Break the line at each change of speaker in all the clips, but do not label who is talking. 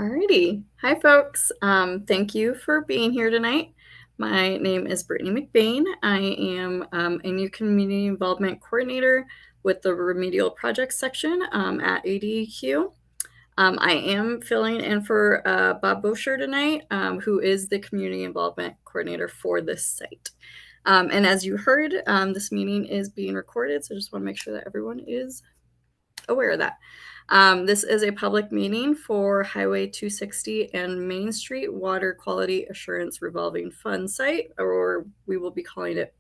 Alrighty. Hi, folks. Thank you for being here tonight. My name is Brittany McBain. I am a new community involvement coordinator with the remedial projects section at ADQ. I am filling in for Bob Bosher tonight, who is the community involvement coordinator for this site. And as you heard, this meeting is being recorded, so I just want to make sure that everyone is aware of that. This is a public meeting for Highway 260 and Main Street Water Quality Assurance Revolving Fund Site, or we will be calling it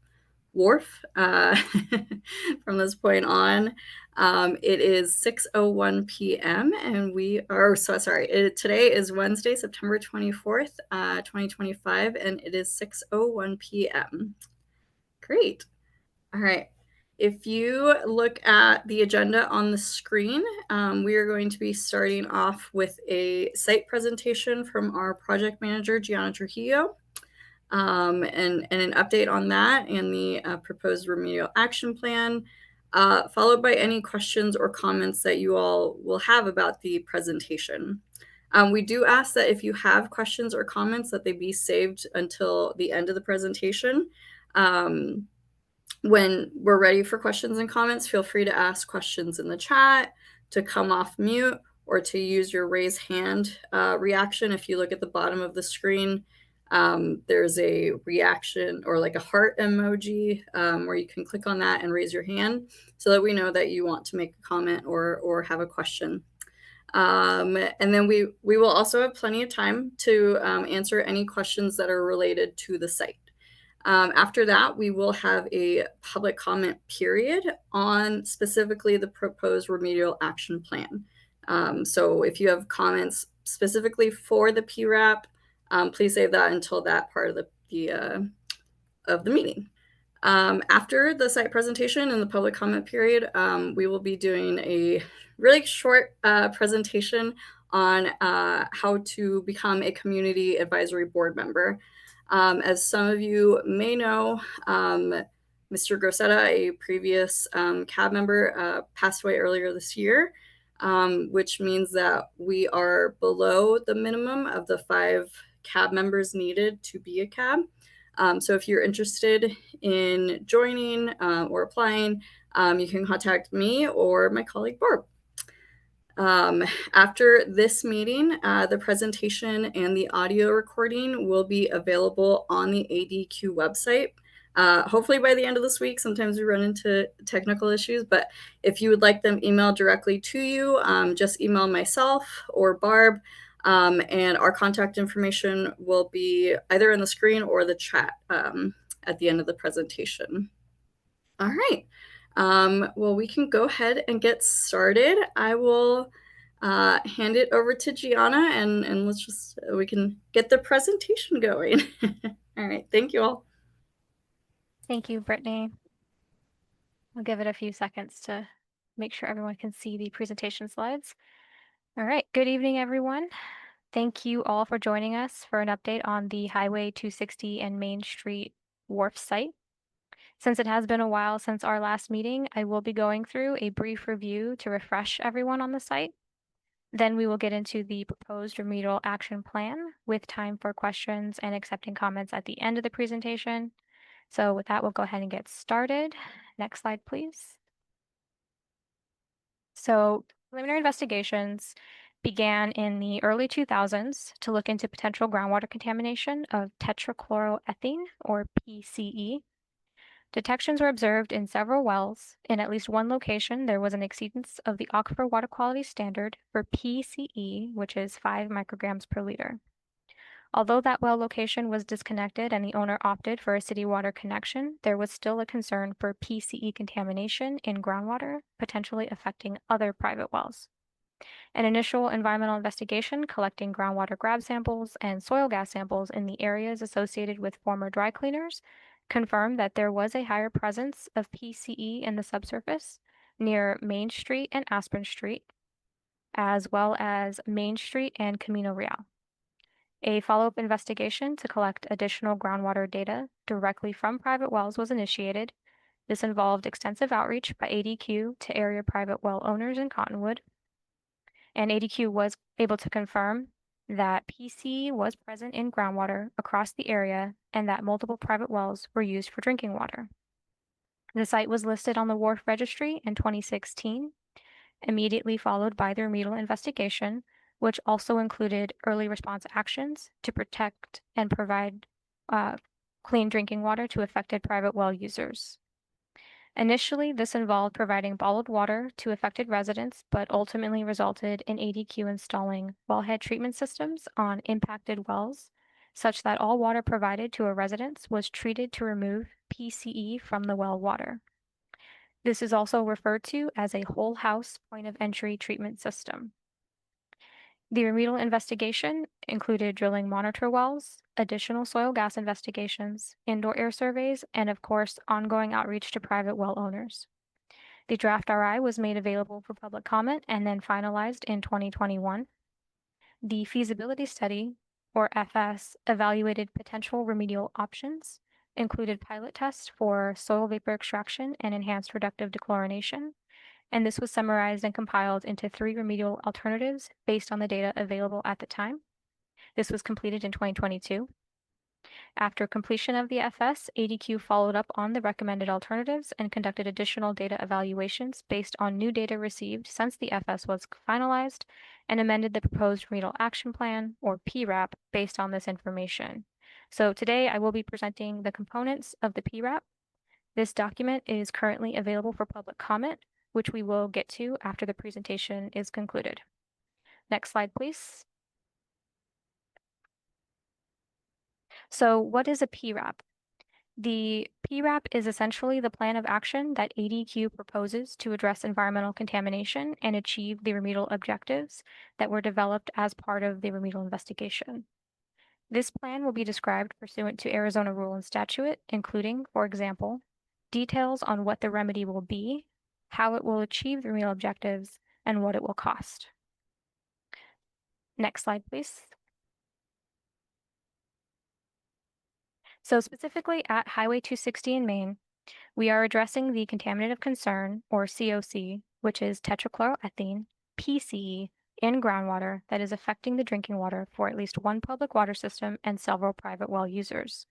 WQARF from this point on. It is 6:01 p.m. and today is Wednesday, September 24th, 2025, and it is 6:01 p.m. Great. All right. If you look at the agenda on the screen, we are going to be starting off with a site presentation from our project manager, Gianna Trujillo, and an update on that and the proposed remedial action plan, followed by any questions or comments that you all will have about the presentation. We do ask that if you have questions or comments that they be saved until the end of the presentation. When we're ready for questions and comments, feel free to ask questions in the chat, to come off mute, or to use your raise hand reaction. If you look at the bottom of the screen, there's a reaction or like a heart emoji where you can click on that and raise your hand so that we know that you want to make a comment or have a question. And then we will also have plenty of time to answer any questions that are related to the site. After that, we will have a public comment period on specifically the proposed remedial action plan. So if you have comments specifically for the PRAP, please save that until that part of the meeting. After the site presentation and the public comment period, we will be doing a really short presentation on how to become a community advisory board member. As some of you may know, Mr. Grosetta, a previous CAB member, passed away earlier this year, which means that we are below the minimum of the 5 CAB members needed to be a CAB. So if you're interested in joining or applying, you can contact me or my colleague Barb. After this meeting, the presentation and the audio recording will be available on the ADQ website. Hopefully by the end of this week. Sometimes we run into technical issues, but if you would like them emailed directly to you, just email myself or Barb, and our contact information will be either on the screen or the chat at the end of the presentation. All right. Well, we can go ahead and get started. I will hand it over to Gianna and we can get the presentation going. All right. Thank you all.
Thank you, Brittany. I'll give it a few seconds to make sure everyone can see the presentation slides. All right. Good evening, everyone. Thank you all for joining us for an update on the Highway 260 and Main Street WQARF site. Since it has been a while since our last meeting, I will be going through a brief review to refresh everyone on the site. Then we will get into the proposed remedial action plan with time for questions and accepting comments at the end of the presentation. So with that, we'll go ahead and get started. Next slide, please. So preliminary investigations began in the early 2000s to look into potential groundwater contamination of tetrachloroethene, or PCE. Detections were observed in several wells. In at least one location, there was an exceedance of the Aquifer Water Quality Standard for PCE, which is 5 micrograms per liter. Although that well location was disconnected and the owner opted for a city water connection, there was still a concern for PCE contamination in groundwater, potentially affecting other private wells. An initial environmental investigation collecting groundwater grab samples and soil gas samples in the areas associated with former dry cleaners confirmed that there was a higher presence of PCE in the subsurface near Main Street and Aspen Street, as well as Main Street and Camino Real. A follow-up investigation to collect additional groundwater data directly from private wells was initiated. This involved extensive outreach by ADQ to area private well owners in Cottonwood, and ADQ was able to confirm that PCE was present in groundwater across the area and that multiple private wells were used for drinking water. The site was listed on the WQARF registry in 2016, immediately followed by the remedial investigation, which also included early response actions to protect and provide clean drinking water to affected private well users. Initially, this involved providing bottled water to affected residents, but ultimately resulted in ADQ installing wellhead treatment systems on impacted wells, such that all water provided to a residence was treated to remove PCE from the well water. This is also referred to as a whole house point of entry treatment system. The remedial investigation included drilling monitor wells, additional soil gas investigations, indoor air surveys, and of course, ongoing outreach to private well owners. The draft RI was made available for public comment and then finalized in 2021. The feasibility study, or FS, evaluated potential remedial options, included pilot tests for soil vapor extraction and enhanced reductive dechlorination, and this was summarized and compiled into 3 remedial alternatives based on the data available at the time. This was completed in 2022. After completion of the FS, ADQ followed up on the recommended alternatives and conducted additional data evaluations based on new data received since the FS was finalized and amended the proposed remedial action plan, or PRAP, based on this information. So today I will be presenting the components of the PRAP. This document is currently available for public comment, which we will get to after the presentation is concluded. Next slide, please. So what is a PRAP? The PRAP is essentially the plan of action that ADQ proposes to address environmental contamination and achieve the remedial objectives that were developed as part of the remedial investigation. This plan will be described pursuant to Arizona rule and statute, including, for example, details on what the remedy will be, how it will achieve the remedial objectives, and what it will cost. Next slide, please. So specifically at Highway 260 in Maine, we are addressing the contaminant of concern, or COC, which is tetrachloroethene, PCE, in groundwater that is affecting the drinking water for at least one public water system and several private well users.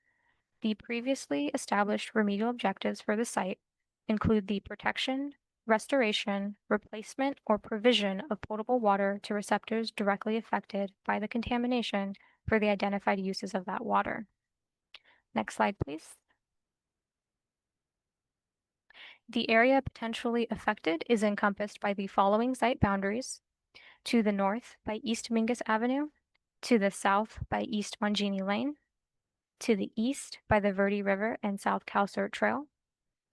The previously established remedial objectives for the site include the protection, restoration, replacement, or provision of potable water to receptors directly affected by the contamination for the identified uses of that water. Next slide, please. The area potentially affected is encompassed by the following site boundaries: to the north by East Mingus Avenue, to the south by East Mangini Lane, to the east by the Verde River and South Calcert Trail,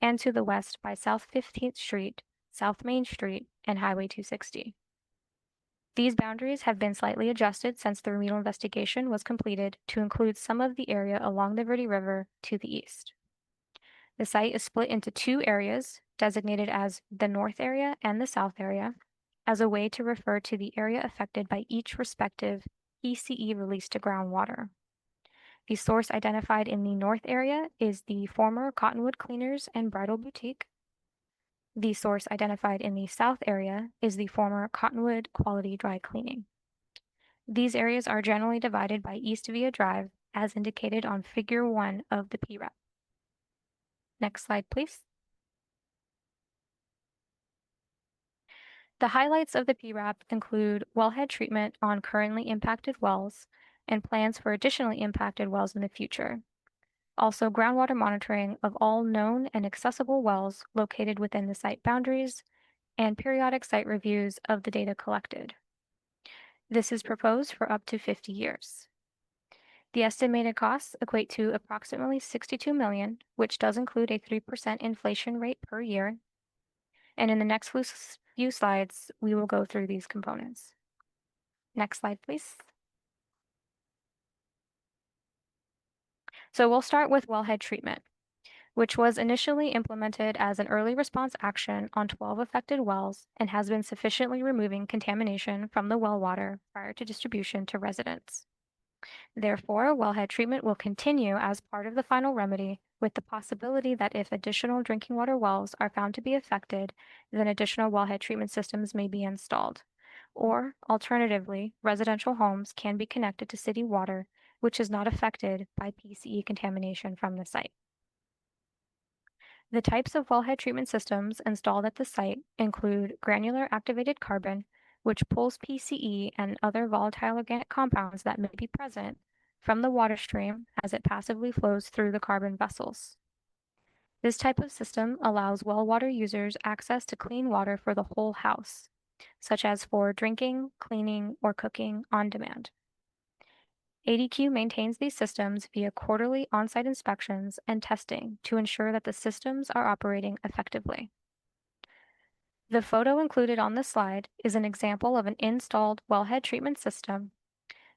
and to the west by South 15th Street, South Main Street, and Highway 260. These boundaries have been slightly adjusted since the remedial investigation was completed to include some of the area along the Verde River to the east. The site is split into 2 areas, designated as the north area and the south area, as a way to refer to the area affected by each respective PCE release to groundwater. The source identified in the north area is the former Cottonwood Cleaners and Bridal Boutique. The source identified in the south area is the former Cottonwood Quality Dry Cleaning. These areas are generally divided by East Via Drive, as indicated on Figure 1 of the PRAP. Next slide, please. The highlights of the PRAP include wellhead treatment on currently impacted wells and plans for additionally impacted wells in the future. Also, groundwater monitoring of all known and accessible wells located within the site boundaries, and periodic site reviews of the data collected. This is proposed for up to 50 years. The estimated costs equate to approximately $62 million, which does include a 3% inflation rate per year. And in the next few slides, we will go through these components. Next slide, please. So we'll start with wellhead treatment, which was initially implemented as an early response action on 12 affected wells and has been sufficiently removing contamination from the well water prior to distribution to residents. Therefore, wellhead treatment will continue as part of the final remedy, with the possibility that if additional drinking water wells are found to be affected, then additional wellhead treatment systems may be installed. or alternatively, residential homes can be connected to city water, which is not affected by PCE contamination from the site. The types of wellhead treatment systems installed at the site include granular activated carbon, which pulls PCE and other volatile organic compounds that may be present from the water stream as it passively flows through the carbon vessels. This type of system allows well water users access to clean water for the whole house, such as for drinking, cleaning, or cooking on demand. ADQ maintains these systems via quarterly on-site inspections and testing to ensure that the systems are operating effectively. The photo included on this slide is an example of an installed wellhead treatment system.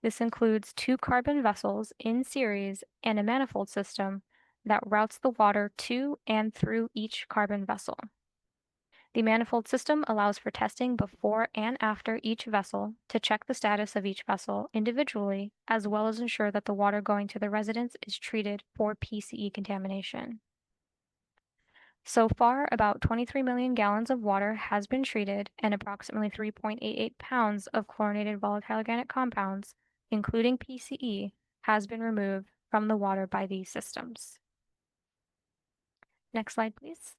This includes 2 carbon vessels in series and a manifold system that routes the water to and through each carbon vessel. The manifold system allows for testing before and after each vessel to check the status of each vessel individually, as well as ensure that the water going to the residents is treated for PCE contamination. So far, about 23 million gallons of water has been treated, and approximately 3.88 pounds of chlorinated volatile organic compounds, including PCE, has been removed from the water by these systems. Next slide, please.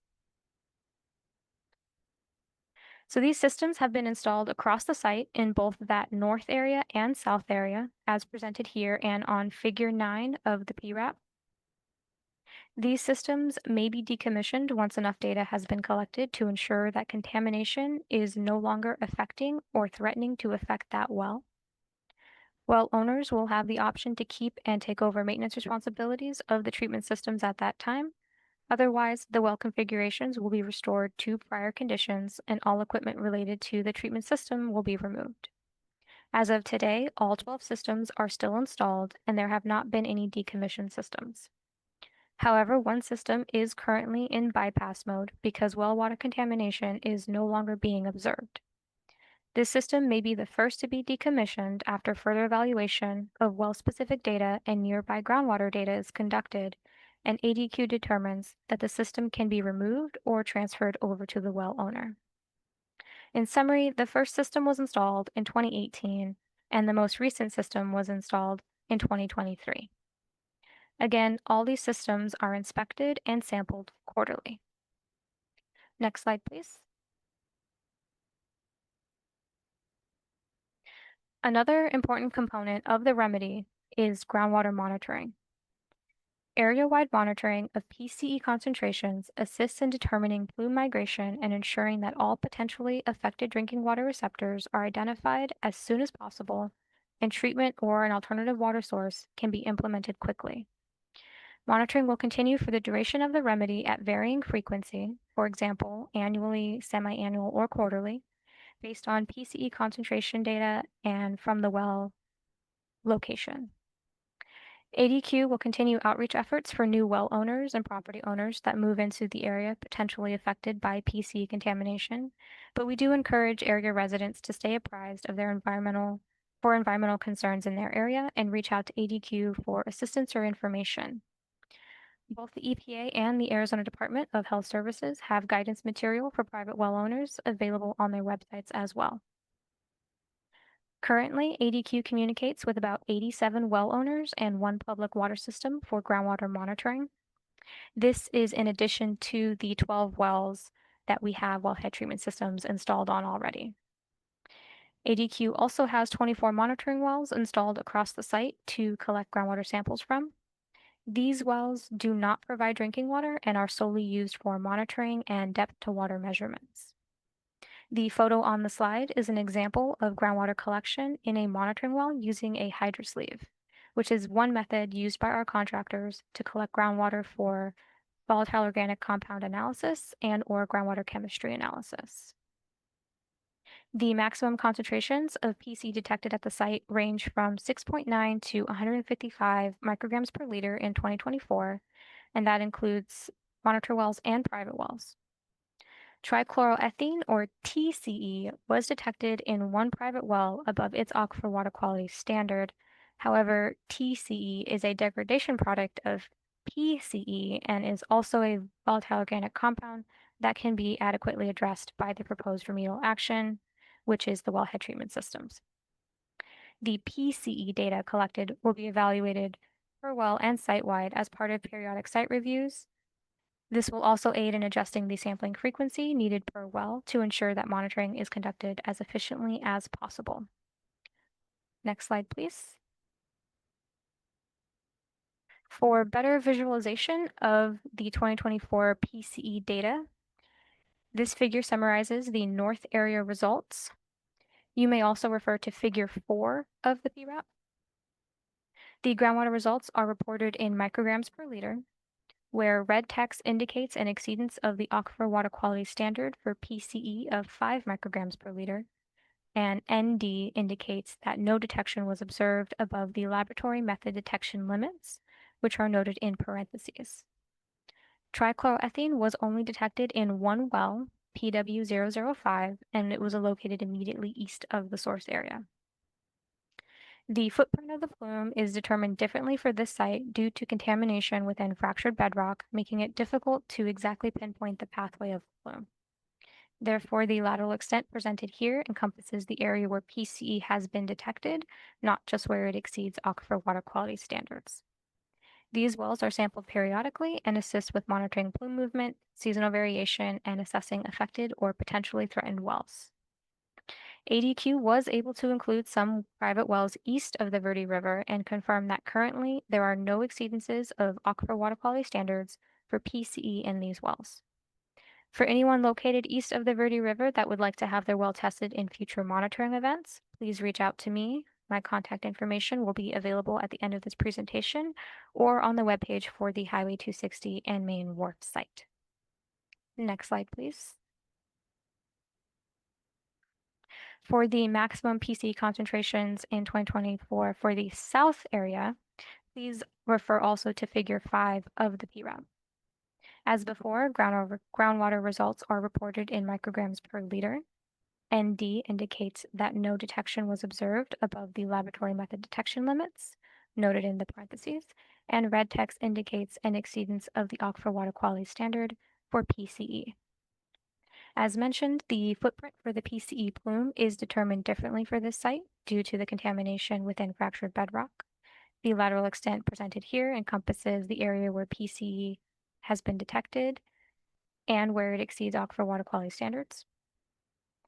So these systems have been installed across the site in both that north area and south area, as presented here and on Figure 9 of the PRAP. These systems may be decommissioned once enough data has been collected to ensure that contamination is no longer affecting or threatening to affect that well. Well owners will have the option to keep and take over maintenance responsibilities of the treatment systems at that time. Otherwise, the well configurations will be restored to prior conditions and all equipment related to the treatment system will be removed. As of today, all 12 systems are still installed and there have not been any decommissioned systems. However, one system is currently in bypass mode because well water contamination is no longer being observed. This system may be the first to be decommissioned after further evaluation of well-specific data and nearby groundwater data is conducted, and ADQ determines that the system can be removed or transferred over to the well owner. In summary, the first system was installed in 2018, and the most recent system was installed in 2023. Again, all these systems are inspected and sampled quarterly. Next slide, please. Another important component of the remedy is groundwater monitoring. Area-wide monitoring of PCE concentrations assists in determining plume migration and ensuring that all potentially affected drinking water receptors are identified as soon as possible, and treatment or an alternative water source can be implemented quickly. Monitoring will continue for the duration of the remedy at varying frequency, for example, annually, semi-annual, or quarterly, based on PCE concentration data and from the well location. ADQ will continue outreach efforts for new well owners and property owners that move into the area potentially affected by PCE contamination, but we do encourage area residents to stay apprised of their environmental concerns in their area and reach out to ADQ for assistance or information. Both the EPA and the Arizona Department of Health Services have guidance material for private well owners available on their websites as well. Currently, ADQ communicates with about 87 well owners and 1 public water system for groundwater monitoring. This is in addition to the 12 wells that we have wellhead treatment systems installed on already. ADQ also has 24 monitoring wells installed across the site to collect groundwater samples from. These wells do not provide drinking water and are solely used for monitoring and depth to water measurements. The photo on the slide is an example of groundwater collection in a monitoring well using a hydrosleeve, which is one method used by our contractors to collect groundwater for volatile organic compound analysis and or groundwater chemistry analysis. The maximum concentrations of PC detected at the site range from 6.9 to 155 micrograms per liter in 2024, and that includes monitor wells and private wells. Trichloroethene, or TCE, was detected in one private well above its aquifer water quality standard. However, TCE is a degradation product of PCE and is also a volatile organic compound that can be adequately addressed by the proposed remedial action. which is the wellhead treatment systems. The PCE data collected will be evaluated per well and site-wide as part of periodic site reviews. This will also aid in adjusting the sampling frequency needed per well to ensure that monitoring is conducted as efficiently as possible. Next slide, please. For better visualization of the 2024 PCE data, this figure summarizes the North Area results. You may also refer to Figure 4 of the PRAP. The groundwater results are reported in micrograms per liter, where red text indicates an exceedance of the Aquifer Water Quality Standard for PCE of 5 micrograms per liter, and ND indicates that no detection was observed above the laboratory method detection limits, which are noted in parentheses. Trichloroethene was only detected in one well, PW005, and it was located immediately east of the source area. The footprint of the plume is determined differently for this site due to contamination within fractured bedrock, making it difficult to exactly pinpoint the pathway of the plume. Therefore, the lateral extent presented here encompasses the area where PCE has been detected, not just where it exceeds aquifer water quality standards. These wells are sampled periodically and assist with monitoring plume movement, seasonal variation, and assessing affected or potentially threatened wells. ADQ was able to include some private wells east of the Verde River and confirm that currently there are no exceedances of aquifer water quality standards for PCE in these wells. For anyone located east of the Verde River that would like to have their well tested in future monitoring events, please reach out to me. My contact information will be available at the end of this presentation or on the webpage for the Highway 260 and Main Wharf site. Next slide, please. For the maximum PCE concentrations in 2024 for the south area, please refer also to Figure 5 of the PRAP. As before, groundwater results are reported in micrograms per liter. ND indicates that no detection was observed above the laboratory method detection limits, noted in the parentheses, and red text indicates an exceedance of the aquifer water quality standard for PCE. As mentioned, the footprint for the PCE plume is determined differently for this site due to the contamination within fractured bedrock. The lateral extent presented here encompasses the area where PCE has been detected and where it exceeds aquifer water quality standards.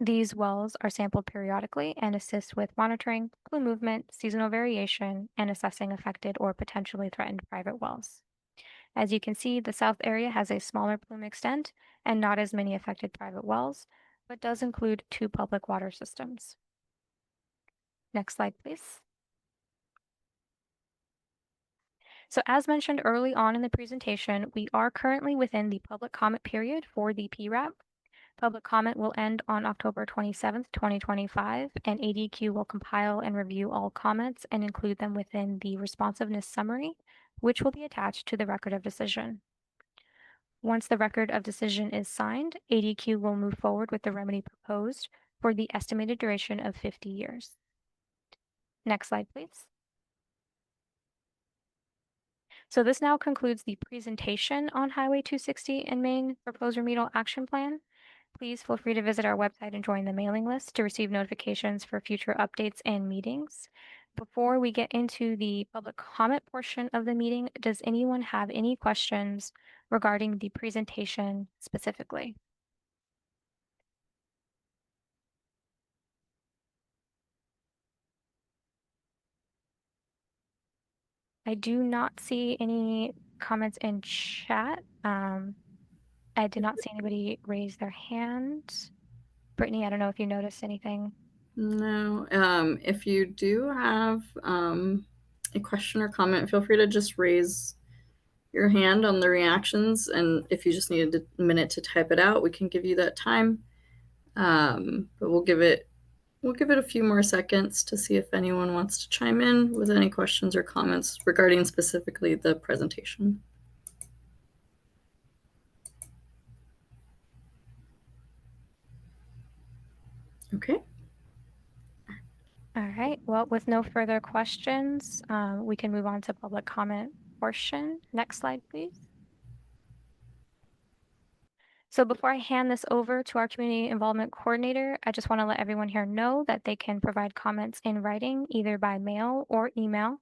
These wells are sampled periodically and assist with monitoring plume movement, seasonal variation, and assessing affected or potentially threatened private wells. As you can see, the south area has a smaller plume extent and not as many affected private wells, but does include 2 public water systems. Next slide, please. So as mentioned early on in the presentation, we are currently within the public comment period for the PRAP. Public comment will end on October 27th, 2025, and ADQ will compile and review all comments and include them within the responsiveness summary, which will be attached to the record of decision. Once the record of decision is signed, ADQ will move forward with the remedy proposed for the estimated duration of 50 years. Next slide, please. So this now concludes the presentation on Highway 260 and Main Proposed Remedial Action Plan. Please feel free to visit our website and join the mailing list to receive notifications for future updates and meetings. Before we get into the public comment portion of the meeting, does anyone have any questions regarding the presentation specifically? I do not see any comments in chat. I did not see anybody raise their hand. Brittany, I don't know if you noticed anything.
No. If you do have a question or comment, feel free to just raise your hand on the reactions. And if you just need a minute to type it out, we can give you that time. But we'll give it a few more seconds to see if anyone wants to chime in with any questions or comments regarding specifically the presentation. Okay.
All right. Well, with no further questions, we can move on to public comment portion. Next slide, please. So before I hand this over to our community involvement coordinator, I just want to let everyone here know that they can provide comments in writing either by mail or email.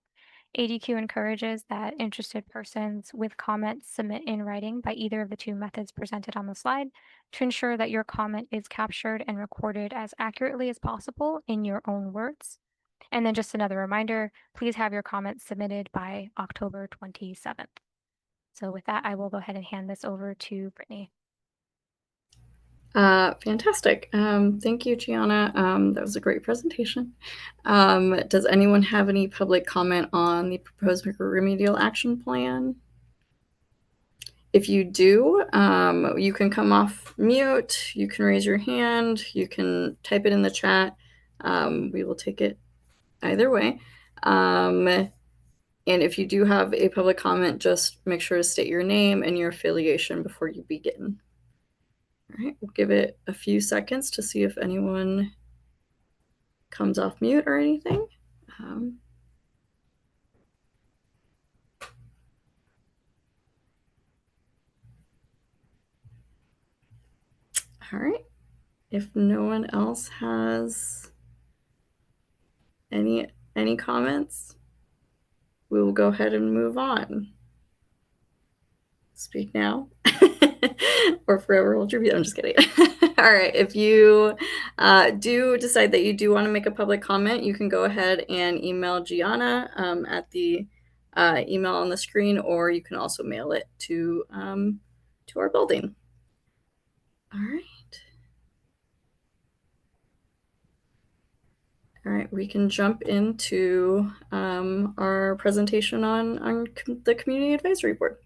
ADQ encourages that interested persons with comments submit in writing by either of the two methods presented on the slide to ensure that your comment is captured and recorded as accurately as possible in your own words. And then just another reminder, please have your comments submitted by October 27th. So with that, I will go ahead and hand this over to Brittany.
Fantastic. Thank you, Gianna. That was a great presentation. Does anyone have any public comment on the proposed remedial action plan? If you do, you can come off mute, you can raise your hand, you can type it in the chat. We will take it either way. And if you do have a public comment, just make sure to state your name and your affiliation before you begin. All right, we'll give it a few seconds to see if anyone comes off mute or anything. All right. If no one else has any comments, we will go ahead and move on. Speak now or forever hold your peace. I'm just kidding. All right. If you do decide that you do want to make a public comment, you can go ahead and email Gianna at the email on the screen, or you can also mail it to our building. All right. All right, we can jump into our presentation on the Community Advisory Board.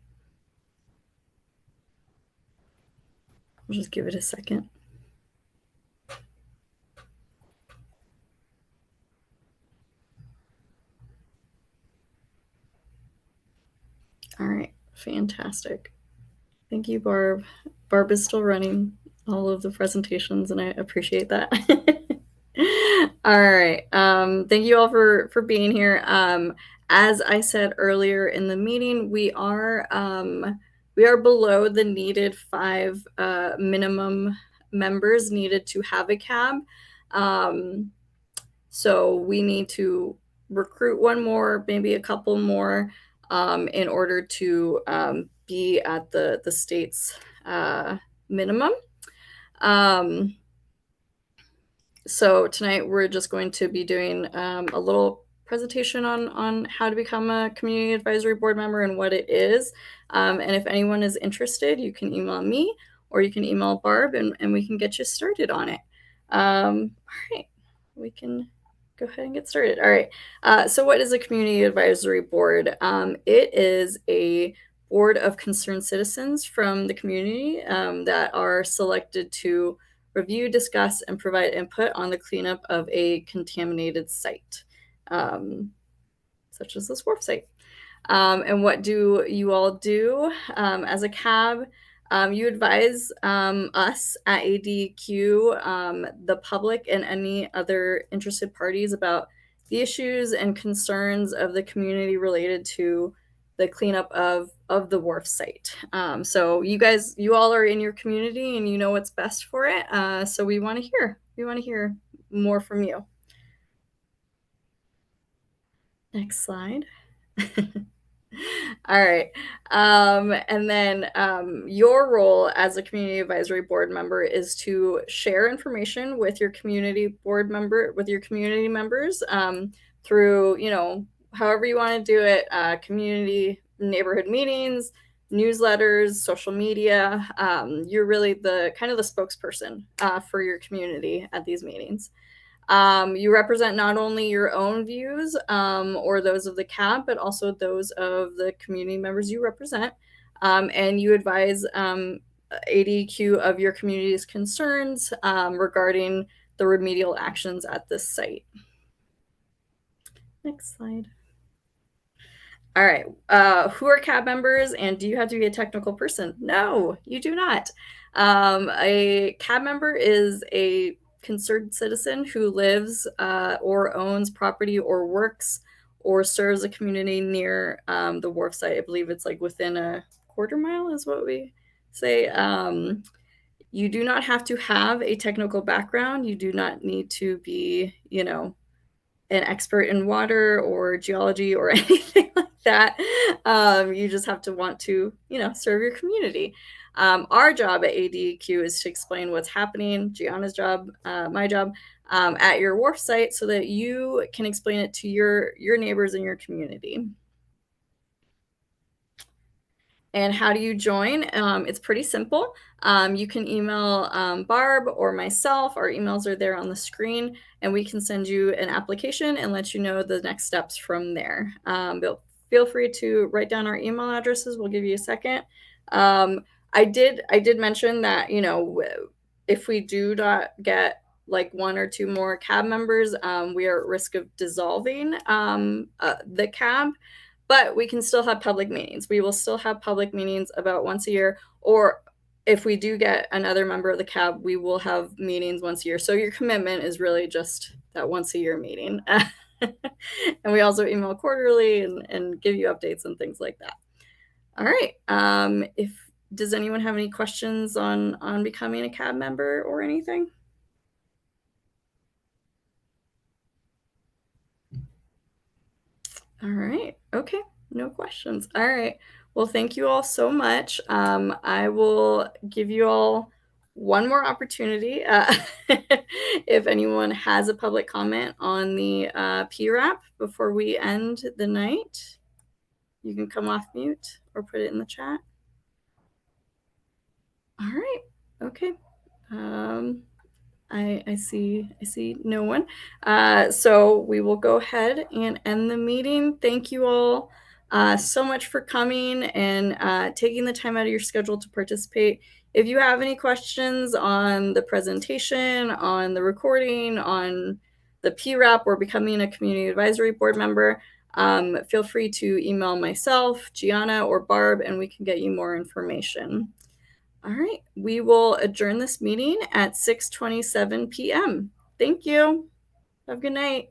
I'll just give it a second. All right, fantastic. Thank you, Barb. Barb is still running all of the presentations, and I appreciate that. All right. Thank you all for being here. As I said earlier in the meeting, we are below the needed 5 minimum members needed to have a cab. So we need to recruit one more, maybe a couple more, in order to be at the state's minimum. So tonight we're just going to be doing a little presentation on how to become a community advisory board member and what it is. And if anyone is interested, you can email me or you can email Barb and we can get you started on it. All right, we can go ahead and get started. All right, so what is a community advisory board? It is a board of concerned citizens from the community that are selected to review, discuss, and provide input on the cleanup of a contaminated site, such as this wharf site. And what do you all do as a CAB? You advise us at ADQ, the public, and any other interested parties about the issues and concerns of the community related to the cleanup of the wharf site. So you all are in your community and you know what's best for it. So we want to hear more from you. Next slide. All right. And then your role as a community advisory board member is to share information with your community board member, with your community members through, however you want to do it, community neighborhood meetings, newsletters, social media. You're really the spokesperson for your community at these meetings. You represent not only your own views or those of the CAB, but also those of the community members you represent. And you advise ADQ of your community's concerns regarding the remedial actions at this site. Next slide. All right. Who are CAB members, and do you have to be a technical person? No, you do not. A CAB member is a concerned citizen who lives or owns property or works or serves a community near the wharf site. I believe it's like within a quarter mile is what we say. You do not have to have a technical background. You do not need to be, an expert in water or geology or anything like that. You just have to want to, serve your community. Our job at ADQ is to explain what's happening. Gianna's job, my job, at your wharf site, so that you can explain it to your neighbors in your community. And how do you join? It's pretty simple. You can email Barb or myself. Our emails are there on the screen, and we can send you an application and let you know the next steps from there. Feel free to write down our email addresses. We'll give you a second. I did mention that, if we do not get like one or two more cab members, we are at risk of dissolving the cab, but we can still have public meetings. We will still have public meetings about once a year, or if we do get another member of the cab, we will have meetings once a year. So your commitment is really just that once a year meeting. And we also email quarterly and give you updates and things like that. All right. If does anyone have any questions on becoming a cab member or anything? All right. Okay. No questions. All right. Well, thank you all so much. I will give you all one more opportunity. If anyone has a public comment on the PRAP before we end the night, you can come off mute or put it in the chat. All right. Okay. Um, I see no one. So we will go ahead and end the meeting. Thank you all so much for coming and taking the time out of your schedule to participate. If you have any questions on the presentation, on the recording, on the PRAP, or becoming a community advisory board member, feel free to email myself, Gianna, or Barb, and we can get you more information. All right, we will adjourn this meeting at 6:27 p.m. Thank you. Have a good night.